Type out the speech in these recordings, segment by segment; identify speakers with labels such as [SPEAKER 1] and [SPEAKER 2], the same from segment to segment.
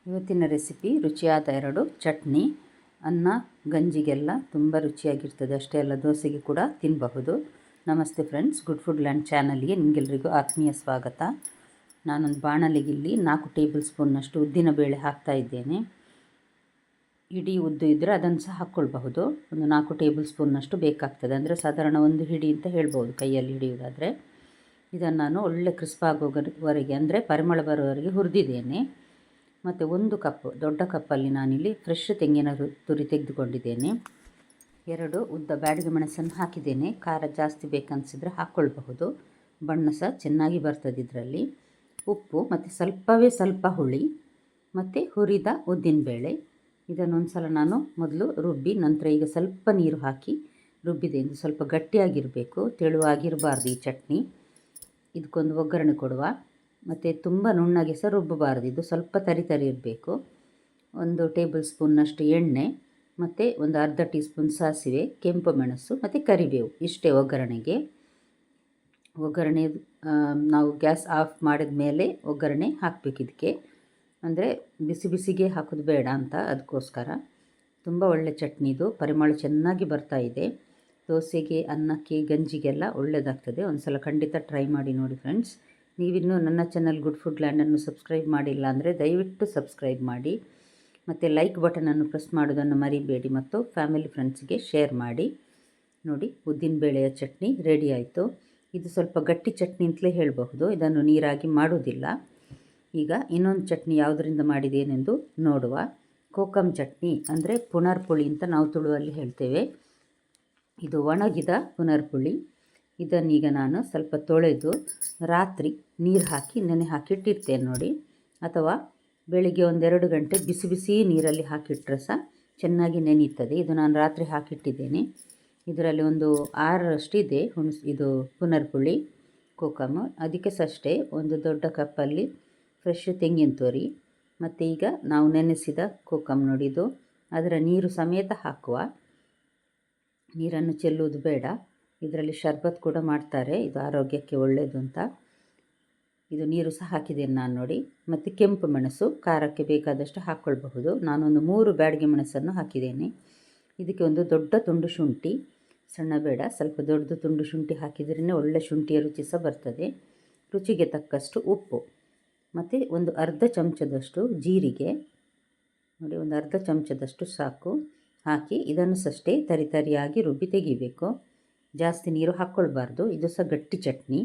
[SPEAKER 1] ಇವತ್ತಿನ ರೆಸಿಪಿ ರುಚಿಯಾದ 2 ಚಟ್ನಿ. ಅನ್ನ ಗಂಜಿಗೆಲ್ಲ ತುಂಬ ರುಚಿಯಾಗಿರ್ತದೆ. ಅಷ್ಟೇ ಅಲ್ಲ, ದೋಸೆಗೆ ಕೂಡ ತಿನ್ನಬಹುದು. ನಮಸ್ತೆ ಫ್ರೆಂಡ್ಸ್, ಗುಡ್ ಫುಡ್ ಲ್ಯಾಂಡ್ ಚಾನಲ್ಗೆ ನಿಮಗೆಲ್ಲರಿಗೂ ಆತ್ಮೀಯ ಸ್ವಾಗತ. ನಾನೊಂದು ಬಾಣಲೆಗೆ ಇಲ್ಲಿ 4 ಟೇಬಲ್ ಸ್ಪೂನ್ನಷ್ಟು ಉದ್ದಿನ ಬೇಳೆ ಹಾಕ್ತಾ ಇದ್ದೇನೆ. ಇಡೀ ಉದ್ದು ಇದ್ದರೆ ಅದನ್ನು ಸಹ ಹಾಕ್ಕೊಳ್ಬಹುದು. ಒಂದು 4 ಟೇಬಲ್ ಸ್ಪೂನ್ನಷ್ಟು ಬೇಕಾಗ್ತದೆ. ಅಂದರೆ ಸಾಧಾರಣ ಒಂದು ಹಿಡಿ ಅಂತ ಹೇಳ್ಬೋದು ಕೈಯಲ್ಲಿ ಹಿಡಿಯುವುದಾದರೆ. ಇದನ್ನು ನಾನು ಒಳ್ಳೆ ಕ್ರಿಸ್ಪ್ ಆಗೋವರೆಗೆ, ಅಂದರೆ ಪರಿಮಳ ಬರೋವರೆಗೆ ಹುರಿದಿದ್ದೇನೆ. ಮತ್ತು 1 ಕಪ್, ದೊಡ್ಡ ಕಪ್ಪಲ್ಲಿ ನಾನಿಲ್ಲಿ ಫ್ರೆಶ್ ತೆಂಗಿನ ತುರಿ ತೆಗೆದುಕೊಂಡಿದ್ದೇನೆ. 2 ಉದ್ದ ಬ್ಯಾಡಗಿ ಮೆಣಸನ್ನು ಹಾಕಿದ್ದೇನೆ. ಖಾರ ಜಾಸ್ತಿ ಬೇಕನ್ನಿಸಿದ್ರೆ ಹಾಕ್ಕೊಳ್ಬಹುದು. ಬಣ್ಣ ಸಹ ಚೆನ್ನಾಗಿ ಬರ್ತದೆ ಇದರಲ್ಲಿ. ಉಪ್ಪು ಮತ್ತು ಸ್ವಲ್ಪ ಹುಳಿ ಮತ್ತು ಹುರಿದ ಉದ್ದಿನಬೇಳೆ. ಇದನ್ನೊಂದು ಸಲ ನಾನು ಮೊದಲು ರುಬ್ಬಿ ನಂತರ ಈಗ ಸ್ವಲ್ಪ ನೀರು ಹಾಕಿ ರುಬ್ಬಿದೆ. ಇದು ಸ್ವಲ್ಪ ಗಟ್ಟಿಯಾಗಿರಬೇಕು, ತೆಳುವಾಗಿರಬಾರ್ದು ಈ ಚಟ್ನಿ. ಇದಕ್ಕೊಂದು ಒಗ್ಗರಣೆ ಕೊಡುವ. ಮತ್ತು ತುಂಬ ನುಣ್ಣಗೆ ಸಹ ರುಬ್ಬಬಾರ್ದು, ಇದು ಸ್ವಲ್ಪ ತರಿ ಇರಬೇಕು. 1 ಟೇಬಲ್ ಸ್ಪೂನ್ನಷ್ಟು ಎಣ್ಣೆ ಮತ್ತು ಒಂದು ಅರ್ಧ ಟೀ ಸ್ಪೂನ್ ಸಾಸಿವೆ, ಕೆಂಪು ಮೆಣಸು ಮತ್ತು ಕರಿಬೇವು. ಇಷ್ಟೇ ಒಗ್ಗರಣೆಗೆ. ಒಗ್ಗರಣೆ ನಾವು ಗ್ಯಾಸ್ ಆಫ್ ಮಾಡಿದ ಮೇಲೆ ಒಗ್ಗರಣೆ ಹಾಕಬೇಕು ಇದಕ್ಕೆ. ಅಂದರೆ ಬಿಸಿಗೆ ಹಾಕೋದು ಬೇಡ ಅಂತ, ಅದಕ್ಕೋಸ್ಕರ. ತುಂಬ ಒಳ್ಳೆ ಚಟ್ನಿ ಇದು, ಪರಿಮಳ ಚೆನ್ನಾಗಿ ಬರ್ತಾ ಇದೆ. ದೋಸೆಗೆ, ಅನ್ನಕ್ಕೆ, ಗಂಜಿಗೆಲ್ಲ ಒಳ್ಳೆಯದಾಗ್ತದೆ. ಒಂದು ಸಲ ಖಂಡಿತ ಟ್ರೈ ಮಾಡಿ ನೋಡಿ ಫ್ರೆಂಡ್ಸ್. ನೀವಿನ್ನೂ ನನ್ನ ಚಾನಲ್ ಗುಡ್ ಫುಡ್ ಲ್ಯಾಂಡನ್ನು ಸಬ್ಸ್ಕ್ರೈಬ್ ಮಾಡಿಲ್ಲ ಅಂದರೆ ದಯವಿಟ್ಟು ಸಬ್ಸ್ಕ್ರೈಬ್ ಮಾಡಿ. ಮತ್ತು ಲೈಕ್ ಬಟನನ್ನು ಪ್ರೆಸ್ ಮಾಡೋದನ್ನು ಮರಿಬೇಡಿ. ಮತ್ತು ಫ್ಯಾಮಿಲಿ ಫ್ರೆಂಡ್ಸ್ಗೆ ಶೇರ್ ಮಾಡಿ. ನೋಡಿ, ಉದ್ದಿನಬೇಳೆಯ ಚಟ್ನಿ ರೆಡಿ ಆಯಿತು. ಇದು ಸ್ವಲ್ಪ ಗಟ್ಟಿ ಚಟ್ನಿ ಅಂತಲೇ ಹೇಳಬಹುದು, ಇದನ್ನು ನೀರಾಗಿ ಮಾಡೋದಿಲ್ಲ. ಈಗ ಇನ್ನೊಂದು ಚಟ್ನಿ ಯಾವುದರಿಂದ ಮಾಡಿದ್ದೇನೆಂದು ನೋಡುವ. ಕೋಕಮ್ ಚಟ್ನಿ, ಅಂದರೆ ಪುನರ್ಪುಳಿ ಅಂತ ನಾವು ತುಳುವಲ್ಲಿ ಹೇಳ್ತೇವೆ. ಇದು ಒಣಗಿದ ಪುನರ್ಪುಳಿ. ಇದನ್ನೀಗ ನಾನು ಸ್ವಲ್ಪ ತೊಳೆದು ರಾತ್ರಿ ನೀರು ಹಾಕಿ ನೆನೆ ಹಾಕಿಟ್ಟಿರ್ತೇನೆ ನೋಡಿ. ಅಥವಾ ಬೆಳಿಗ್ಗೆ 1-2 ಗಂಟೆ ಬಿಸಿ ನೀರಲ್ಲಿ ಹಾಕಿಟ್ರೆ ಸಹ ಚೆನ್ನಾಗಿ ನೆನೀತದೆ. ಇದು ನಾನು ರಾತ್ರಿ ಹಾಕಿಟ್ಟಿದ್ದೇನೆ. ಇದರಲ್ಲಿ ಒಂದು 6ರಷ್ಟು ಇದೆ ಇದು ಪುನರ್ಪುಳಿ ಕೋಕಮ್. ಅದಕ್ಕೆ ಸಹ ಅಷ್ಟೇ, ಒಂದು ದೊಡ್ಡ ಕಪ್ಪಲ್ಲಿ ಫ್ರೆಶ್ ತೆಂಗಿನ ತುರಿ. ಮತ್ತು ಈಗ ನಾವು ನೆನೆಸಿದ ಕೋಕಮ್ ನೋಡಿ, ಇದು ಅದರ ನೀರು ಸಮೇತ ಹಾಕುವ. ನೀರನ್ನು ಚೆಲ್ಲುವುದು ಬೇಡ. ಇದರಲ್ಲಿ ಶರ್ಬತ್ ಕೂಡ ಮಾಡ್ತಾರೆ, ಇದು ಆರೋಗ್ಯಕ್ಕೆ ಒಳ್ಳೆಯದು ಅಂತ. ಇದು ನೀರು ಸಹ ಹಾಕಿದ್ದೇನೆ ನಾನು ನೋಡಿ. ಮತ್ತು ಕೆಂಪು ಮೆಣಸು, ಖಾರಕ್ಕೆ ಬೇಕಾದಷ್ಟು ಹಾಕ್ಕೊಳ್ಬಹುದು. ನಾನೊಂದು 3 ಬ್ಯಾಡಗಿ ಮೆಣಸನ್ನು ಹಾಕಿದ್ದೇನೆ. ಇದಕ್ಕೆ ಒಂದು ದೊಡ್ಡ ತುಂಡು ಶುಂಠಿ, ಸಣ್ಣ ಬೇಡ, ಸ್ವಲ್ಪ ದೊಡ್ಡ ತುಂಡು ಶುಂಠಿ ಹಾಕಿದ್ರೇ ಒಳ್ಳೆ ಶುಂಠಿಯ ರುಚಿ ಸಹ ಬರ್ತದೆ. ರುಚಿಗೆ ತಕ್ಕಷ್ಟು ಉಪ್ಪು ಮತ್ತು ಒಂದು ಅರ್ಧ ಚಮಚದಷ್ಟು ಜೀರಿಗೆ ನೋಡಿ, ಒಂದು ಅರ್ಧ ಚಮಚದಷ್ಟು ಸಾಕು ಹಾಕಿ ಇದನ್ನು ಅಷ್ಟೇ ತರಿಯಾಗಿ ರುಬ್ಬಿ ತೆಗಿಬೇಕು. ಜಾಸ್ತಿ ನೀರು ಹಾಕ್ಕೊಳ್ಬಾರ್ದು. ಇದು ಸಹ ಗಟ್ಟಿ ಚಟ್ನಿ.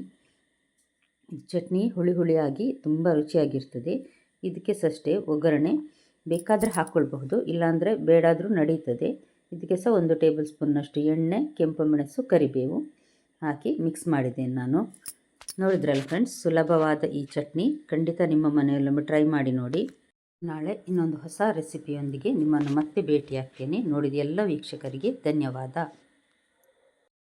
[SPEAKER 1] ಈ ಚಟ್ನಿ ಹುಳಿಯಾಗಿ ತುಂಬ ರುಚಿಯಾಗಿರ್ತದೆ. ಇದಕ್ಕೆ ಸಹ ಅಷ್ಟೇ ಒಗ್ಗರಣೆ ಬೇಕಾದರೆ ಹಾಕ್ಕೊಳ್ಬಹುದು, ಇಲ್ಲಾಂದರೆ ಬೇಡಾದರೂ ನಡೀತದೆ. ಇದಕ್ಕೆ ಸಹ 1 ಟೇಬಲ್ ಸ್ಪೂನ್ನಷ್ಟು ಎಣ್ಣೆ, ಕೆಂಪು ಮೆಣಸು, ಕರಿಬೇವು ಹಾಕಿ ಮಿಕ್ಸ್ ಮಾಡಿದ್ದೇನೆ ನಾನು. ನೋಡಿದ್ರಲ್ಲ ಫ್ರೆಂಡ್ಸ್, ಸುಲಭವಾದ ಈ ಚಟ್ನಿ ಖಂಡಿತ ನಿಮ್ಮ ಮನೆಯಲ್ಲೊಮ್ಮೆ ಟ್ರೈ ಮಾಡಿ ನೋಡಿ. ನಾಳೆ ಇನ್ನೊಂದು ಹೊಸ ರೆಸಿಪಿಯೊಂದಿಗೆ ನಿಮ್ಮನ್ನು ಮತ್ತೆ ಭೇಟಿಯಾಗ್ತೇನೆ. ನೋಡಿದ ಎಲ್ಲ ವೀಕ್ಷಕರಿಗೆ ಧನ್ಯವಾದ.